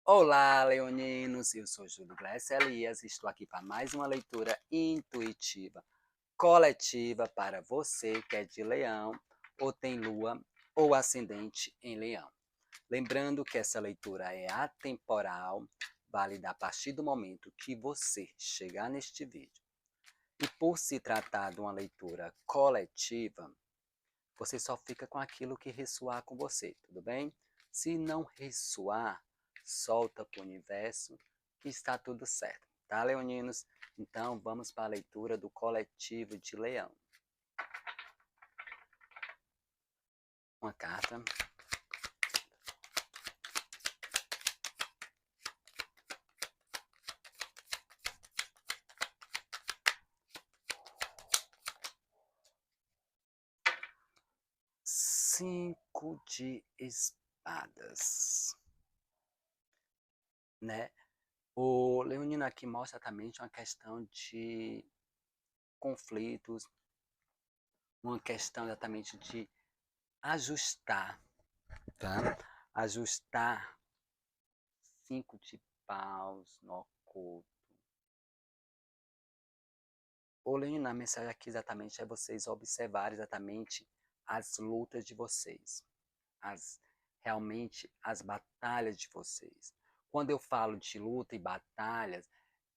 Olá, leoninos! Eu sou Júlio Glécio Elias e estou aqui para mais uma leitura intuitiva, coletiva para você que é de Leão, ou tem lua ou ascendente em Leão. Lembrando que essa leitura é atemporal, válida a partir do momento que você chegar neste vídeo. E por se tratar de uma leitura coletiva, você só fica com aquilo que ressoar com você, tudo bem? Se não ressoar, solta para o universo que está tudo certo, tá, leoninos? Então vamos para a leitura do coletivo de Leão. Uma carta. Cinco de espadas, né? O leonino aqui mostra exatamente uma questão de conflitos, uma questão exatamente de ajustar, tá? Ajustar. Cinco de paus no oculto. O leonino, a mensagem aqui exatamente é vocês observarem exatamente as lutas de vocês, realmente as batalhas de vocês. Quando eu falo de luta e batalhas,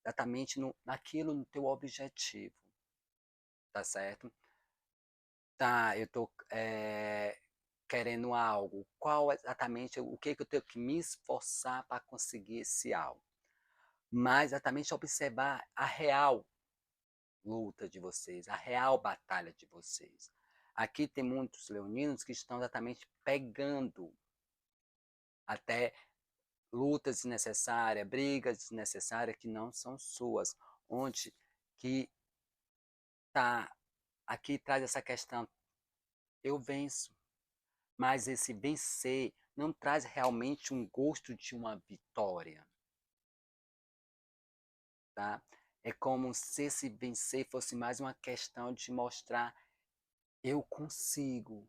exatamente naquilo no teu objetivo, tá certo? Tá, eu tô querendo algo, qual exatamente, o que eu tenho que me esforçar para conseguir esse algo? Mas exatamente observar a real luta de vocês, a real batalha de vocês. Aqui tem muitos leoninos que estão exatamente pegando até lutas desnecessárias, brigas desnecessárias que não são suas, onde que tá aqui traz essa questão, eu venço, mas esse vencer não traz realmente um gosto de uma vitória, tá? É como se esse vencer fosse mais uma questão de mostrar eu consigo.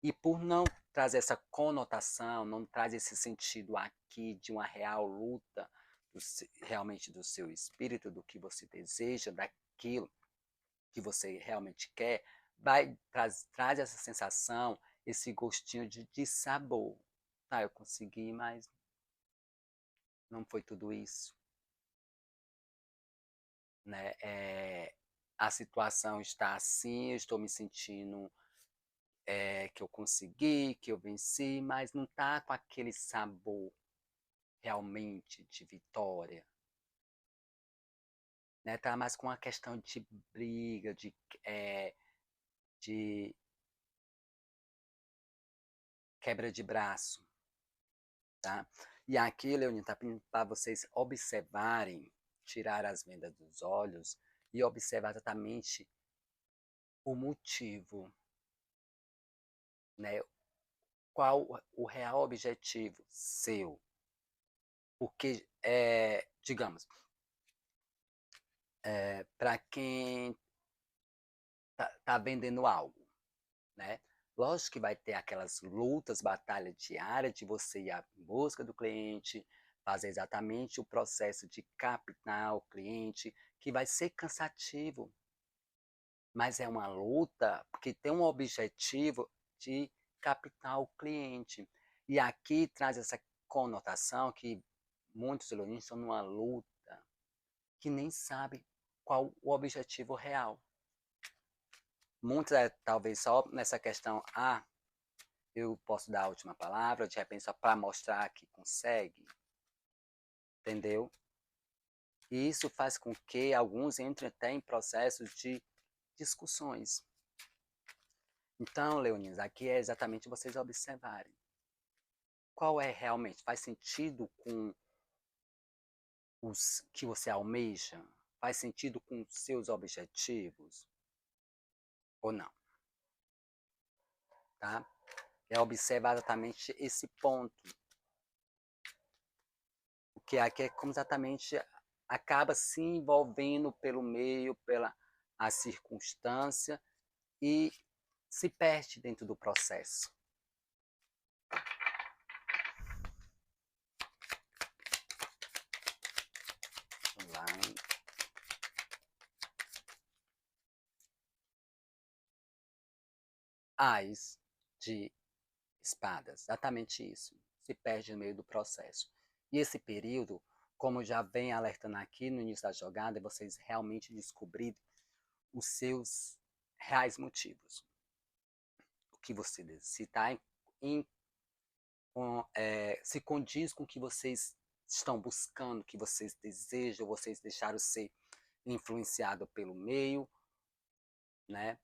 E por não trazer essa conotação, não traz esse sentido aqui de uma real luta realmente do seu espírito, do que você deseja, daquilo que você realmente quer, traz essa sensação, esse gostinho de sabor. Tá, eu consegui, mas não foi tudo isso, né? A situação está assim, eu estou me sentindo que eu consegui, que eu venci, mas não tá com aquele sabor realmente de vitória, né? Tá mais com uma questão de briga, de quebra de braço, tá? E aqui, Leonino, tá pedindo para vocês observarem, tirar as vendas dos olhos e observar exatamente o motivo, né? Qual o real objetivo seu? Porque, digamos, para quem tá vendendo algo, né? Lógico que vai ter aquelas lutas, batalhas diárias de você ir à busca do cliente, fazer exatamente o processo de captar o cliente, que vai ser cansativo, mas é uma luta porque tem um objetivo de captar o cliente. E aqui traz essa conotação que muitos alunos estão numa luta que nem sabe qual o objetivo real. Muitos talvez só nessa questão, eu posso dar a última palavra, de repente só para mostrar que consegue, entendeu? E isso faz com que alguns entrem até em processos de discussões. Então, Leoninas, aqui é exatamente vocês observarem qual é realmente, faz sentido com os que você almeja? Faz sentido com os seus objetivos? Ou não, tá? É observar exatamente esse ponto. Porque aqui é como exatamente acaba se envolvendo pelo meio, pela a circunstância e se perde dentro do processo. Ás de espadas, exatamente isso. Se perde no meio do processo. E esse período, como já vem alertando aqui no início da jogada, vocês realmente descobrirem os seus reais motivos. O que você se está se condiz com o que vocês estão buscando, o que vocês desejam, vocês deixaram ser influenciado pelo meio, né?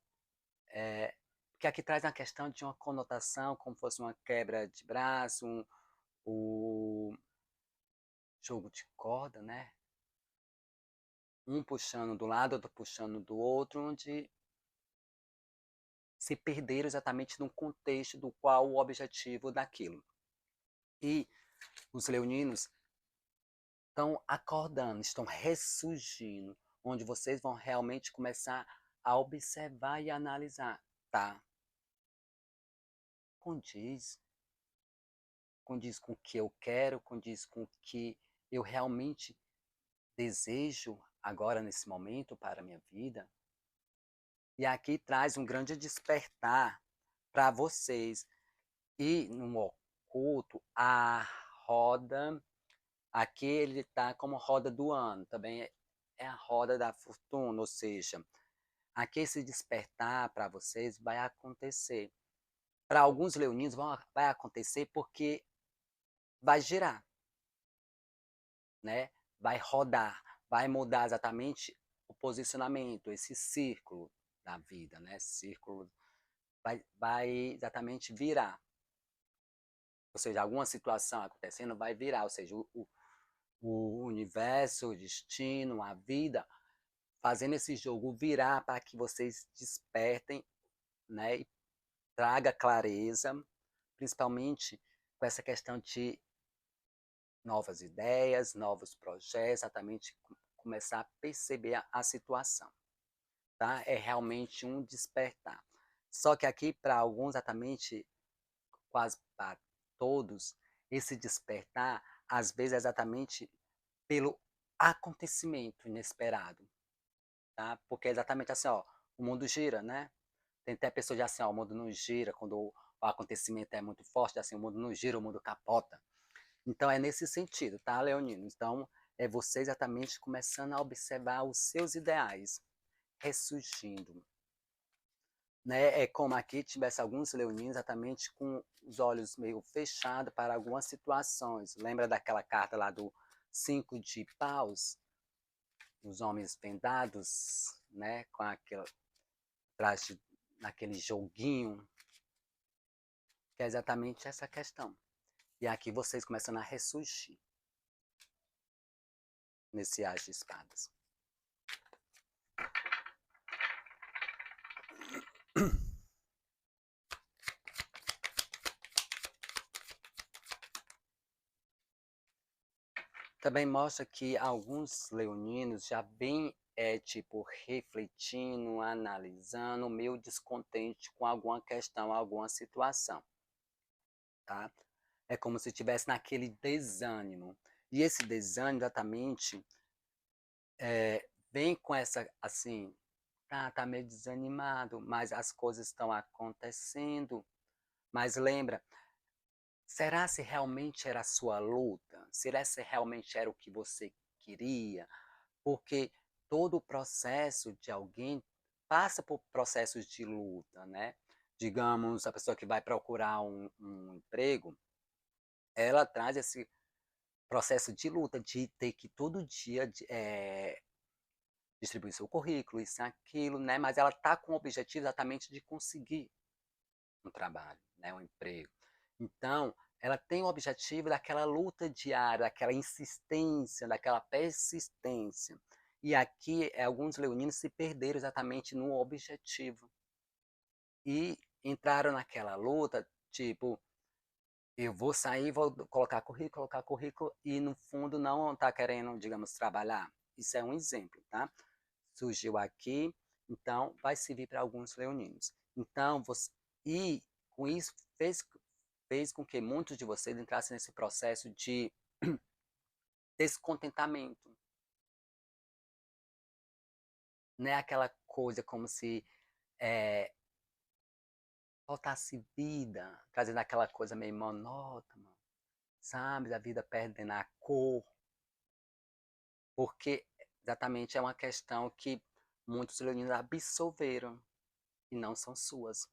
Porque aqui traz uma questão de uma conotação, como fosse uma quebra de braço, o jogo de corda, né? Um puxando do lado, outro puxando do outro, onde se perderam exatamente no contexto do qual o objetivo daquilo. E os leoninos estão acordando, estão ressurgindo, onde vocês vão realmente começar a observar e analisar, tá? Condiz com o que eu quero, condiz com o que eu realmente desejo agora nesse momento para a minha vida. E aqui traz um grande despertar para vocês. E no oculto, a roda, aqui ele está como roda do ano, também é a roda da fortuna, ou seja, aqui esse despertar para vocês vai acontecer. Para alguns leoninos vai acontecer porque vai girar, né? Vai rodar, vai mudar exatamente o posicionamento, esse círculo da vida, né? Círculo vai exatamente virar. Ou seja, alguma situação acontecendo vai virar, ou seja, o universo, o destino, a vida, fazendo esse jogo virar para que vocês despertem, né? E traga clareza, principalmente com essa questão de novas ideias, novos projetos, exatamente começar a perceber a situação, tá? É realmente um despertar. Só que aqui, para alguns, exatamente, quase para todos, esse despertar, às vezes, é exatamente pelo acontecimento inesperado, tá? Porque é exatamente assim, ó, o mundo gira, né? Tem até pessoas que assim, ó, o mundo não gira, quando o acontecimento é muito forte, assim, o mundo não gira, o mundo capota. Então é nesse sentido, tá, Leonino? Então é você exatamente começando a observar os seus ideais ressurgindo. Né? É como aqui tivesse alguns leoninos exatamente com os olhos meio fechados para algumas situações. Lembra daquela carta lá do 5 de paus? Os homens vendados, né? Com aquele traje, naquele joguinho, que é exatamente essa questão. E aqui vocês começam a ressurgir nesse as de espadas. Também mostra que alguns leoninos já vêm, tipo, refletindo, analisando, meio descontente com alguma questão, alguma situação, tá? É como se estivesse naquele desânimo. E esse desânimo, exatamente, vem com essa, assim, tá meio desanimado, mas as coisas estão acontecendo. Mas lembra, será se realmente era a sua luta? Será se realmente era o que você queria? Porque todo o processo de alguém passa por processos de luta, né? Digamos, a pessoa que vai procurar um emprego, ela traz esse processo de luta, de ter que todo dia distribuir seu currículo, isso e aquilo, né? Mas ela está com o objetivo exatamente de conseguir um trabalho, né? Um emprego. Então, ela tem o objetivo daquela luta diária, daquela insistência, daquela persistência. E aqui, alguns leoninos se perderam exatamente no objetivo. E entraram naquela luta, tipo, eu vou sair, vou colocar currículo, e no fundo não está querendo, digamos, trabalhar. Isso é um exemplo, tá? Surgiu aqui, então vai servir para alguns leoninos. Então, e com isso fez com que muitos de vocês entrassem nesse processo de descontentamento. Não é aquela coisa como se faltasse vida, trazendo aquela coisa meio monótona, sabe? A vida perdendo a cor, porque exatamente é uma questão que muitos leoninos absorveram e não são suas.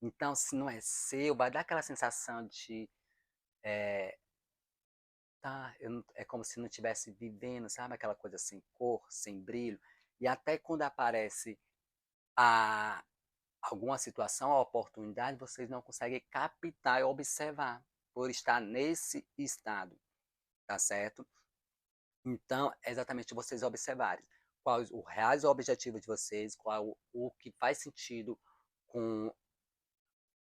Então, se não é seu, vai dar aquela sensação de tá, é como se não estivesse vivendo, sabe? Aquela coisa sem cor, sem brilho. E até quando aparece a, alguma situação, a oportunidade, vocês não conseguem captar e observar por estar nesse estado, tá certo? Então, é exatamente vocês observarem qual o real objetivo de vocês, qual o que faz sentido com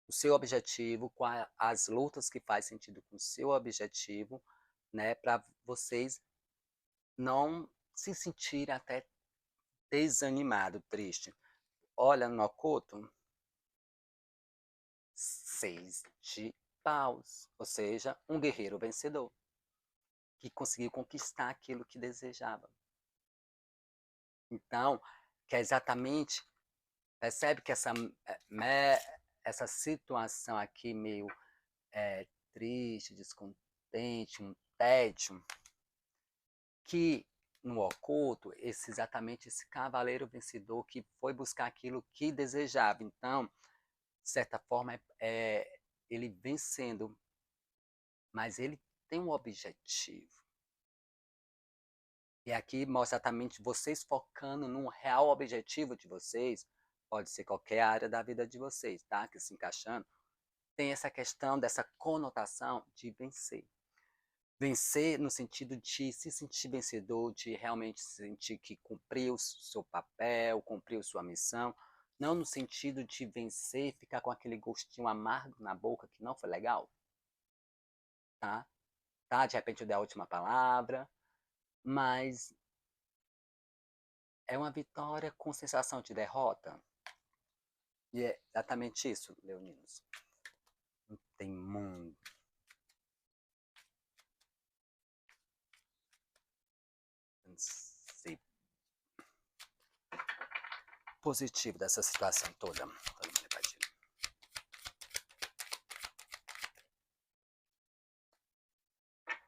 o seu objetivo, quais as lutas que faz sentido com o seu objetivo, né, para vocês não se sentirem até desanimado, triste. Olha no oculto, 6 de paus, ou seja, um guerreiro vencedor que conseguiu conquistar aquilo que desejava. Então, que é exatamente, percebe que essa situação aqui meio triste, descontente, um tédio, que no oculto, exatamente esse cavaleiro vencedor que foi buscar aquilo que desejava. Então, de certa forma, ele vencendo, mas ele tem um objetivo. E aqui mostra exatamente vocês focando num real objetivo de vocês, pode ser qualquer área da vida de vocês, tá? Que se encaixando, tem essa questão dessa conotação de vencer. Vencer no sentido de se sentir vencedor, de realmente sentir que cumpriu seu papel, cumpriu sua missão, não no sentido de vencer e ficar com aquele gostinho amargo na boca que não foi legal, tá? Tá? De repente eu dei a última palavra, mas é uma vitória com sensação de derrota. E é exatamente isso, leoninos. Não tem mundo. Ser positivo dessa situação toda.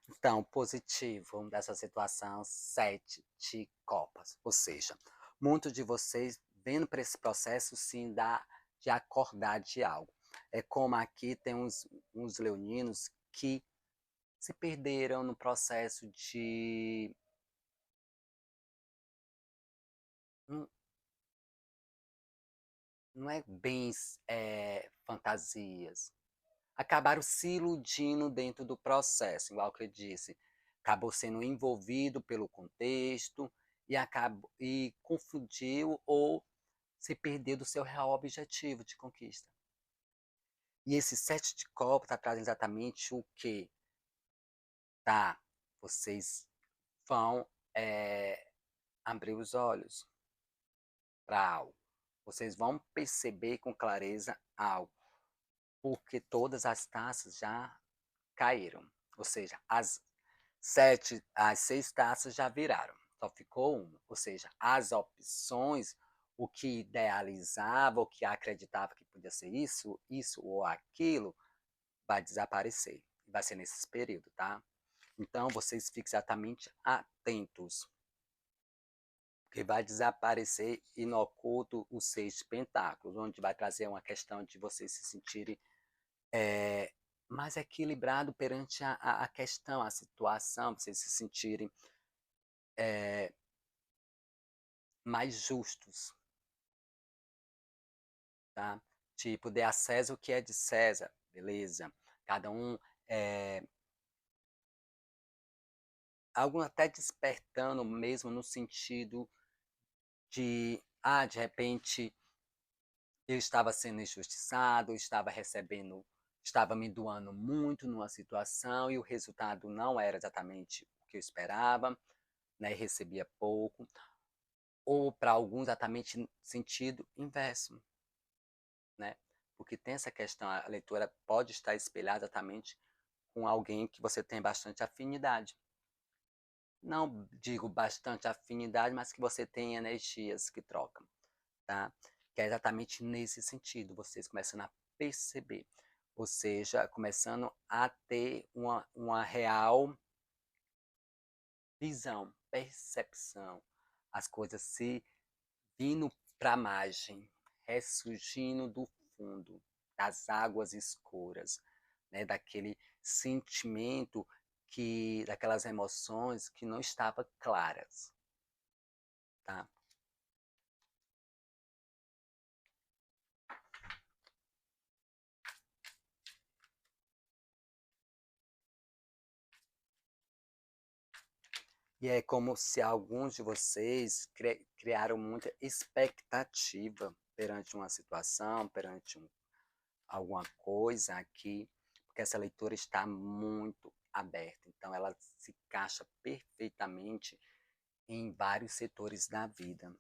Então, positivo dessa situação, 7 de copas. Ou seja, muitos de vocês vendo para esse processo sim de acordar de algo. É como aqui tem uns leoninos que se perderam no processo de não é bem fantasias. Acabaram se iludindo dentro do processo, igual que eu disse. Acabou sendo envolvido pelo contexto e confundiu ou se perdeu do seu real objetivo de conquista. E esse 7 de copas está trazendo exatamente o que? Tá, vocês vão abrir os olhos para algo. Vocês vão perceber com clareza algo, porque todas as taças já caíram. Ou seja, as 6 taças já viraram, só ficou uma. Ou seja, as opções, o que idealizava, o que acreditava que podia ser isso ou aquilo, vai desaparecer. Vai ser nesse período, tá? Então, vocês fiquem exatamente atentos, que vai desaparecer e no oculto os 6 de pentáculos, onde vai trazer uma questão de vocês se sentirem mais equilibrado perante a questão, a situação, vocês se sentirem mais justos, tá? Tipo, dê a César o que é de César, beleza? Cada um, algo até despertando mesmo no sentido de repente, eu estava sendo injustiçado, eu estava recebendo, estava me doando muito numa situação e o resultado não era exatamente o que eu esperava, né? E recebia pouco. Ou para alguns exatamente sentido inverso, né? Porque tem essa questão, a leitura pode estar espelhada exatamente com alguém que você tem bastante afinidade. Não digo bastante afinidade, mas que você tem energias que trocam, tá? Que é exatamente nesse sentido, vocês começam a perceber. Ou seja, começando a ter uma real visão, percepção. As coisas se vindo para a margem, ressurgindo do fundo, das águas escuras, né? Daquele sentimento daquelas emoções que não estavam claras, tá? E é como se alguns de vocês criaram muita expectativa perante uma situação, perante alguma coisa aqui, porque essa leitura está muito aberta. Então, ela se encaixa perfeitamente em vários setores da vida.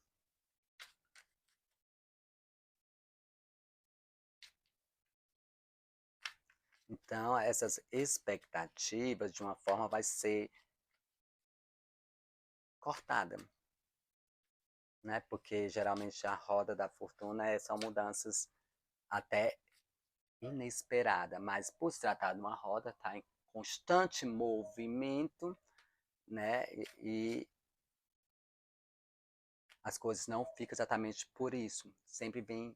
Então, essas expectativas, de uma forma, vai ser cortada, né? Porque geralmente a roda da fortuna são mudanças até inesperada, mas por se tratar de uma roda, está em constante movimento, né? E as coisas não ficam exatamente por isso. Sempre vem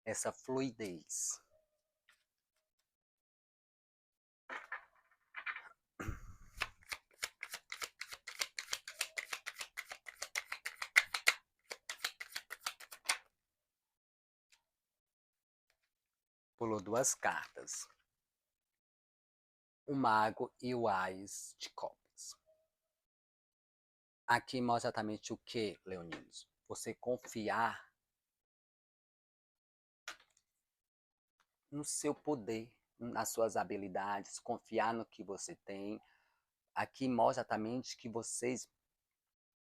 essa fluidez. Pulou duas cartas. O mago e o ás de copas. Aqui mostra exatamente o que, leoninos? Você confiar no seu poder, nas suas habilidades, confiar no que você tem. Aqui mostra exatamente que vocês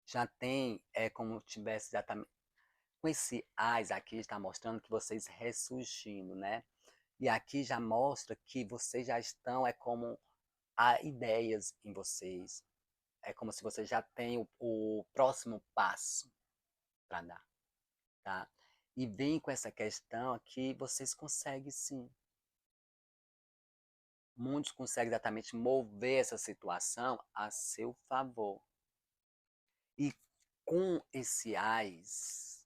já têm, como tivesse exatamente. Com esse ás aqui está mostrando que vocês ressurgindo, né? E aqui já mostra que vocês já estão, como há ideias em vocês. É como se você já tem o próximo passo para dar, tá? E vem com essa questão aqui, vocês conseguem sim. Muitos conseguem exatamente mover essa situação a seu favor. E com esse ás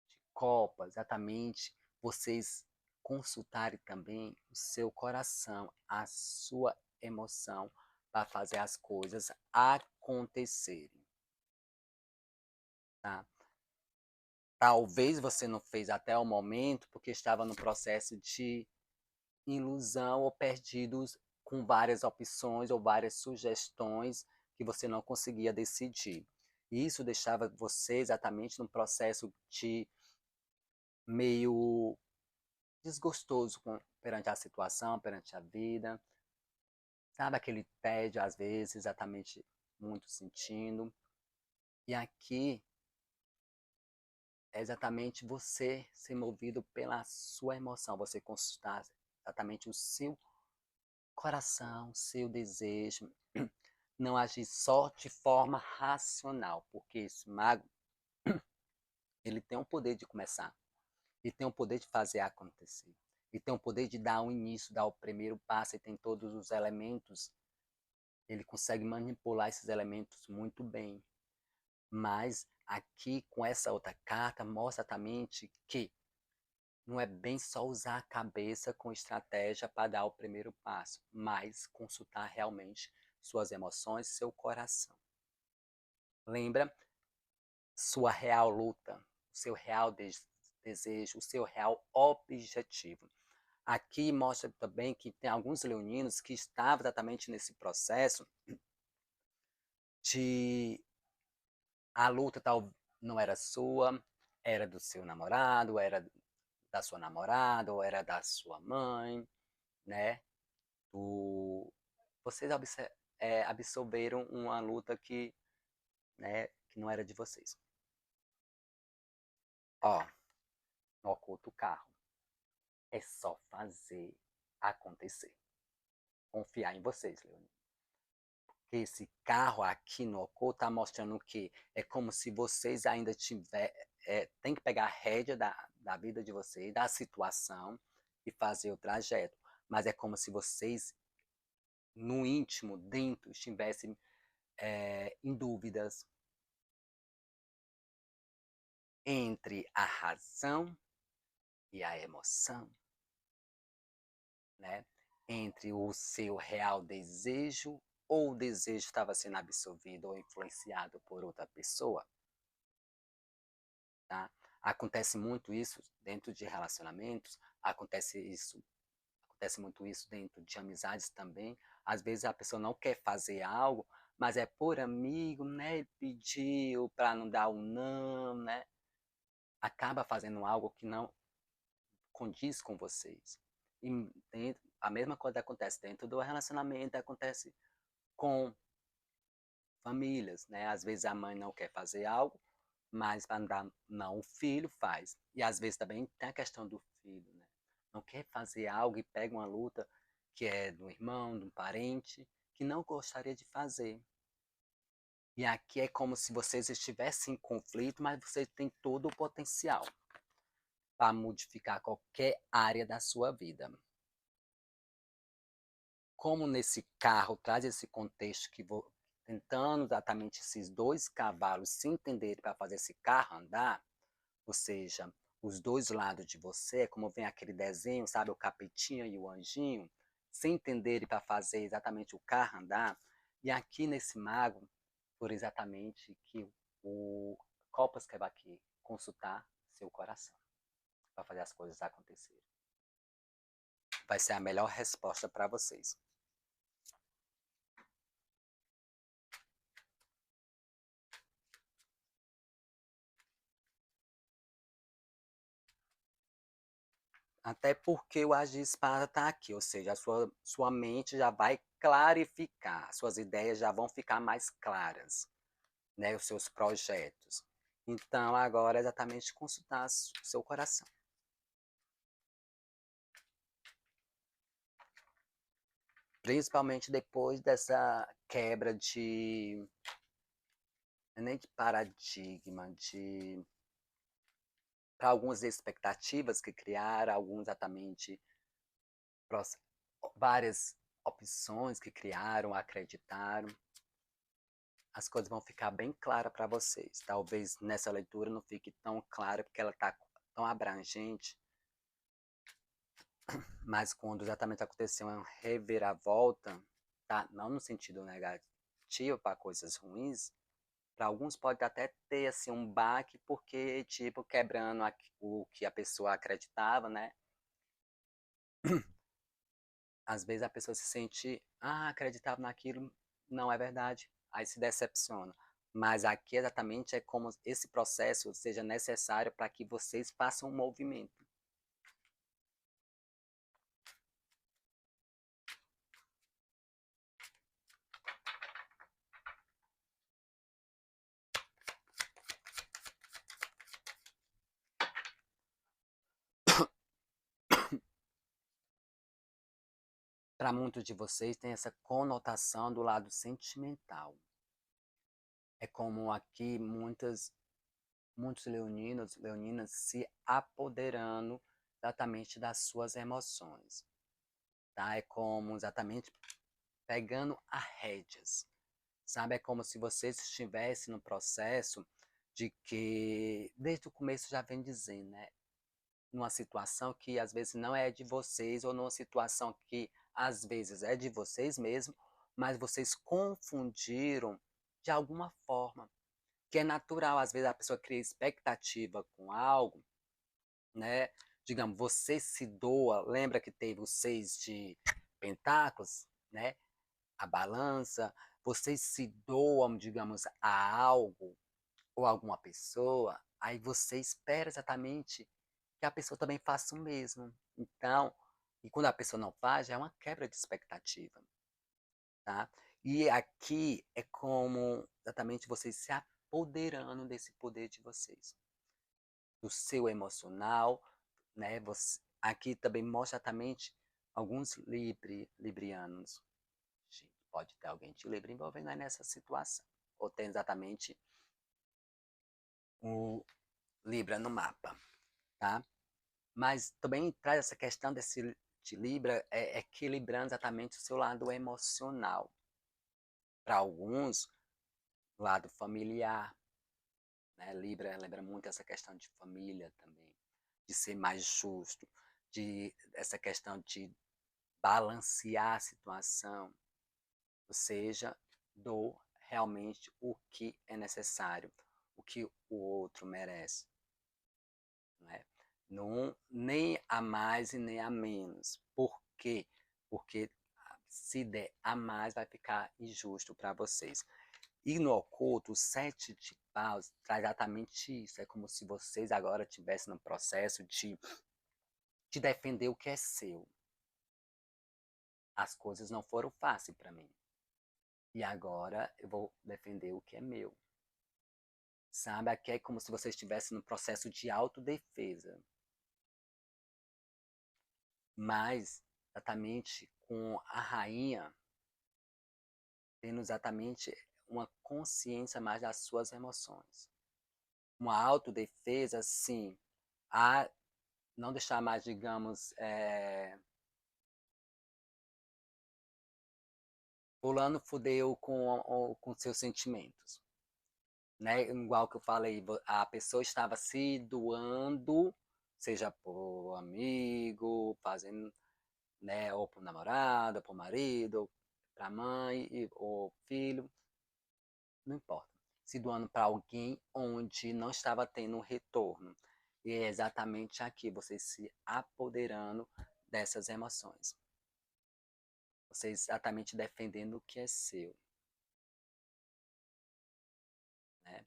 de copas, exatamente, vocês consultarem também o seu coração, a sua emoção, para fazer as coisas acontecerem. Tá? Talvez você não fez até o momento porque estava no processo de ilusão ou perdidos com várias opções ou várias sugestões que você não conseguia decidir. E isso deixava você exatamente num processo de meio desgostoso perante a situação, perante a vida. Sabe aquele tédio, às vezes, exatamente muito sentindo. E aqui é exatamente você ser movido pela sua emoção, você consultar exatamente o seu coração, seu desejo, não agir só de forma racional, porque esse mago, ele tem o poder de começar, ele tem o poder de fazer acontecer, ele tem o poder de dar um início, dar o primeiro passo, ele tem todos os elementos, ele consegue manipular esses elementos muito bem. Mas aqui com essa outra carta mostra exatamente que não é bem só usar a cabeça com estratégia para dar o primeiro passo, mas consultar realmente suas emoções, seu coração. Lembra sua real luta, seu real desejo, o seu real objetivo. Aqui mostra também que tem alguns leoninos que estavam exatamente nesse processo de a luta tal não era sua, era do seu namorado, era da sua namorada, ou era da sua mãe, né? Vocês absorveram uma luta né, que não era de vocês. Ó, no oculto carro. É só fazer acontecer. Confiar em vocês, Leonino. Esse carro aqui no oculto tá mostrando o quê? É como se vocês ainda tem que pegar a rédea da vida de vocês, da situação, e fazer o trajeto. Mas é como se vocês, no íntimo, dentro, estivessem em dúvidas entre a razão e a emoção, né? Entre o seu real desejo ou o desejo estava sendo absorvido ou influenciado por outra pessoa, tá? Acontece muito isso dentro de relacionamentos, acontece muito isso dentro de amizades também. Às vezes a pessoa não quer fazer algo, mas é por amigo, né? Ele pediu para não dar um não, né? Acaba fazendo algo que não condiz com vocês. E a mesma coisa acontece dentro do relacionamento, acontece com famílias, né? Às vezes a mãe não quer fazer algo, mas para dar não, o filho faz. E às vezes também tem a questão do filho, né? Não quer fazer algo e pega uma luta que é do irmão, de um parente, que não gostaria de fazer. E aqui é como se vocês estivessem em conflito, mas você tem todo o potencial para modificar qualquer área da sua vida. Como nesse carro traz esse contexto que vou tentando exatamente esses dois cavalos se entenderem para fazer esse carro andar, ou seja, os dois lados de você, como vem aquele desenho, sabe, o capetinho e o anjinho, se entenderem para fazer exatamente o carro andar, e aqui nesse mago, por exatamente que o Copas quer aqui consultar seu coração para fazer as coisas acontecerem. Vai ser a melhor resposta para vocês. Até porque o As de Espada está aqui, ou seja, a sua mente já vai clarificar, suas ideias já vão ficar mais claras, né, os seus projetos. Então, agora é exatamente consultar o seu coração. Principalmente depois dessa quebra de, nem de paradigma, de para algumas expectativas que criaram, alguns exatamente várias opções que criaram, acreditaram. As coisas vão ficar bem claras para vocês. Talvez nessa leitura não fique tão clara porque ela está tão abrangente, mas quando exatamente aconteceu uma reviravolta, tá? Não no sentido negativo para coisas ruins, para alguns pode até ter assim um baque porque tipo quebrando o que a pessoa acreditava, né? Às vezes a pessoa se sente, acreditava naquilo, não é verdade, aí se decepciona. Mas aqui exatamente é como esse processo seja necessário para que vocês façam um movimento. Para muitos de vocês tem essa conotação do lado sentimental. É como aqui muitos leoninas se apoderando exatamente das suas emoções. Tá? É como exatamente pegando as rédeas. Sabe? É como se vocês estivessem no processo de que, desde o começo já vem dizendo, né? Numa situação que às vezes não é de vocês, ou numa situação que às vezes é de vocês mesmo, mas vocês confundiram de alguma forma. Que é natural, às vezes a pessoa cria expectativa com algo, né? Digamos, você se doa, lembra que teve os 6 de pentáculos, né? A balança, vocês se doam, digamos, a algo ou a alguma pessoa, aí você espera exatamente que a pessoa também faça o mesmo. Então, e quando a pessoa não faz, já é uma quebra de expectativa, tá? E aqui é como exatamente vocês se apoderando desse poder de vocês, do seu emocional, né? Aqui também mostra exatamente alguns librianos. Pode ter alguém de Libra envolvendo aí nessa situação. Ou tem exatamente o Libra no mapa, tá? Mas também traz essa questão de Libra, equilibrando exatamente o seu lado emocional. Para alguns, lado familiar, né? Libra lembra muito essa questão de família também, de ser mais justo, de essa questão de balancear a situação, ou seja, dou realmente o que é necessário, o que o outro merece, né? Não, nem a mais e nem a menos. Por quê? Porque se der a mais, vai ficar injusto para vocês. E no oculto, o 7 de paus traz exatamente isso. É como se vocês agora estivessem no processo de defender o que é seu. As coisas não foram fáceis para mim. E agora eu vou defender o que é meu. Sabe? Aqui é como se você estivesse no processo de autodefesa. Mas, exatamente com a rainha, tendo exatamente uma consciência mais das suas emoções. Uma autodefesa, sim, a não deixar mais, digamos, fulano fudeu com seus sentimentos. Né? Igual que eu falei, a pessoa estava se doando, seja por amigo, fazendo, né, ou por namorado, por marido, para mãe, ou filho, não importa. Se doando para alguém onde não estava tendo um retorno. E é exatamente aqui, você se apoderando dessas emoções. Você exatamente defendendo o que é seu. Né?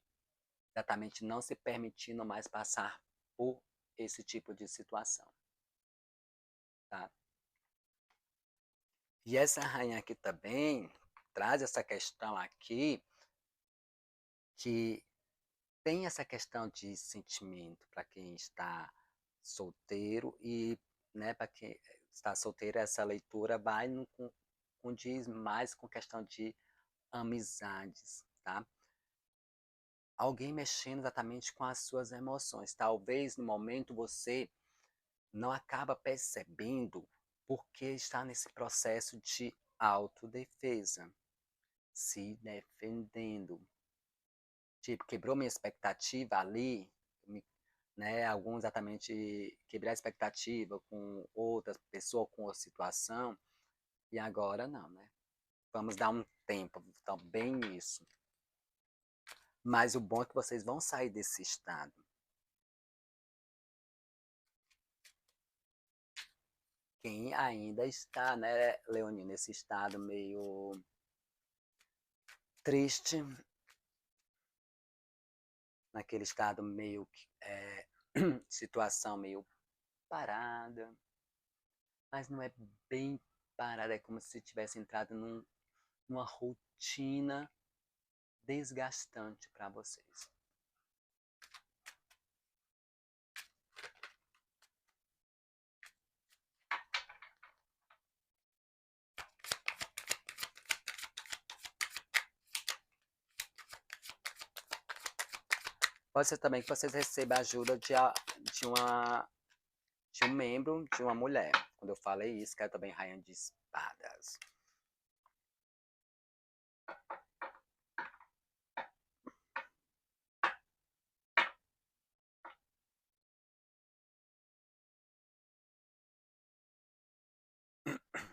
Exatamente não se permitindo mais passar por esse tipo de situação. Tá? E essa rainha aqui também traz essa questão aqui que tem essa questão de sentimento para quem está solteiro e, né, para quem está solteiro, essa leitura vai no condiz mais com questão de amizades, tá? Alguém mexendo exatamente com as suas emoções. Talvez no momento você não acaba percebendo porque está nesse processo de autodefesa, se defendendo. Tipo, quebrou minha expectativa ali, né? Alguns exatamente quebrei a expectativa com outra pessoa, com outra situação, e agora não, né? Vamos dar um tempo também nisso. Mas o bom é que vocês vão sair desse estado. Quem ainda está, né, Leonino, nesse estado meio triste, naquele estado meio situação meio parada, mas não é bem parada, é como se tivesse entrado numa rotina desgastante para vocês. Pode ser também que vocês recebam ajuda de um membro, de uma mulher. Quando eu falei isso, que é também rainha de espadas.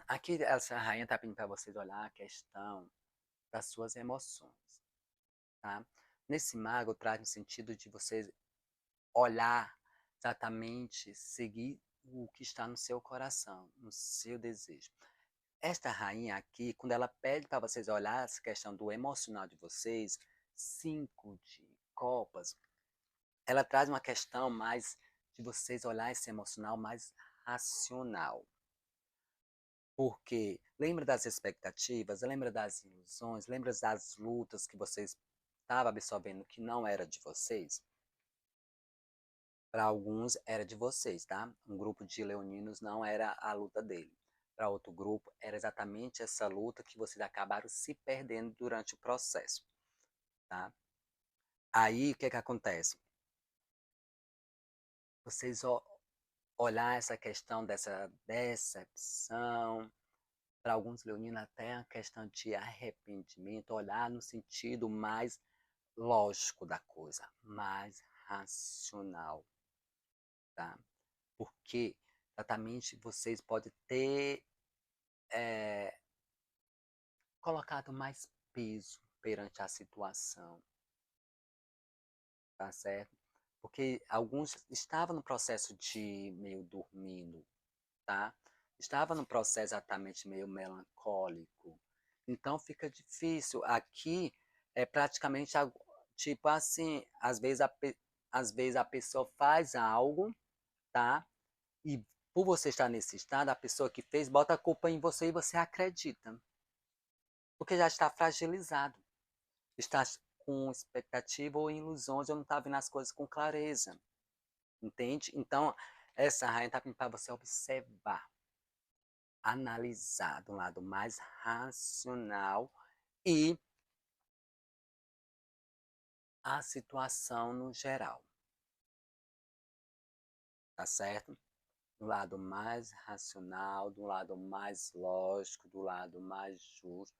Aqui essa rainha está pedindo para vocês olhar a questão das suas emoções, tá? Nesse mago traz no sentido de vocês olhar exatamente, seguir o que está no seu coração, no seu desejo. Esta rainha aqui, quando ela pede para vocês olhar essa questão do emocional de vocês, 5 de copas, ela traz uma questão mais de vocês olhar esse emocional mais racional. Porque lembra das expectativas, lembra das ilusões, lembra das lutas que vocês estavam absorvendo que não era de vocês? Para alguns era de vocês, tá? Um grupo de leoninos não era a luta dele. Para outro grupo era exatamente essa luta que vocês acabaram se perdendo durante o processo, tá? Aí o que que acontece? Vocês olhar essa questão dessa decepção, para alguns leoninos até a questão de arrependimento, olhar no sentido mais lógico da coisa, mais racional, tá? Porque exatamente vocês podem ter colocado mais peso perante a situação, tá certo? Porque alguns estavam no processo de meio dormindo, tá? Estava no processo exatamente meio melancólico. Então fica difícil. Aqui é praticamente tipo assim, às vezes a pessoa faz algo, tá? E por você estar nesse estado, a pessoa que fez bota a culpa em você e você acredita. Porque já está fragilizado. Está com expectativa ou ilusões, eu não está vendo as coisas com clareza. Entende? Então, essa rainha está pedindo para você observar, analisar do lado mais racional e a situação no geral. Tá certo? Do lado mais racional, do lado mais lógico, do lado mais justo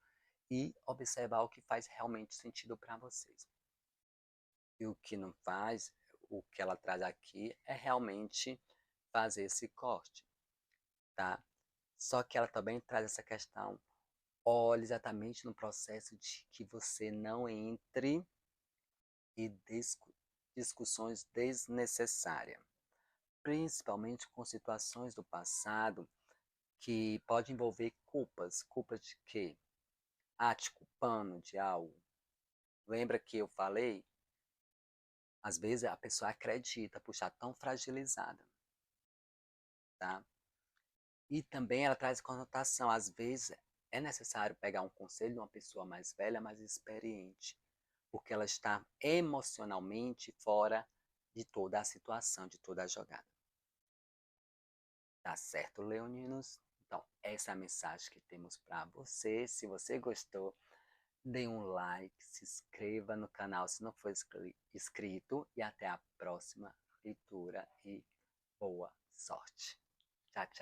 e observar o que faz realmente sentido para vocês. E o que não faz, o que ela traz aqui é realmente fazer esse corte, tá? Só que ela também traz essa questão, olhe exatamente no processo de que você não entre em discussões desnecessárias, principalmente com situações do passado que pode envolver culpas. Culpas de quê? Ah, te culpando de algo. Lembra que eu falei? Às vezes a pessoa acredita por estar tão fragilizada, tá? E também ela traz conotação, às vezes é necessário pegar um conselho de uma pessoa mais velha, mais experiente, porque ela está emocionalmente fora de toda a situação, de toda a jogada. Tá certo, leoninos? Então, essa é a mensagem que temos para você. Se você gostou, dê um like, se inscreva no canal se não for inscrito e até a próxima leitura e boa sorte. Tchau, tchau.